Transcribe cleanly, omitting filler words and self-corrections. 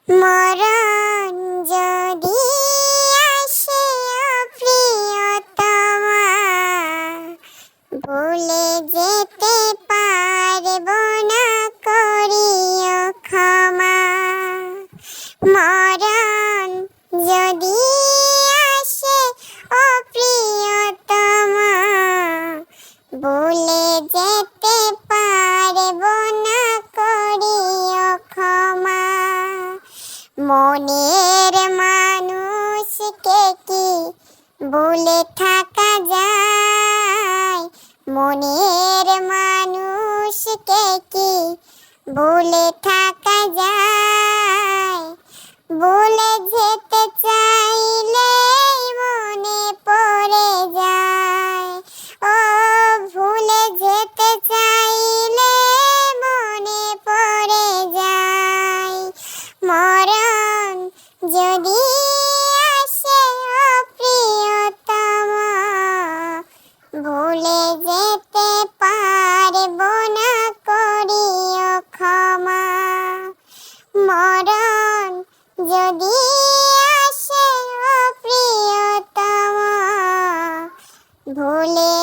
মরণ যদি আসে প্রিয়তমা, ভুলে যেতে পারব না, করিও ক্ষমা। মরণ যদি আসে প্রিয়তমা, ভুলে যেতে পারব না, করিও ক্ষমা। মনের মানুষকে কি ভুলে থাকা যায়? মনের মানুষকে কি ভুলে থাকা যায়? ভুলে যেতে চাইলে মনে পড়ে যায়। ও ভুলে যেতে চাইলে মনে পড়ে যায়। মরণ যদি আসে প্রিয়তমা, ভুলে যেতে পারব না, করিও ক্ষমা। মরণ যদি আসে প্রিয়তমা, ভুলে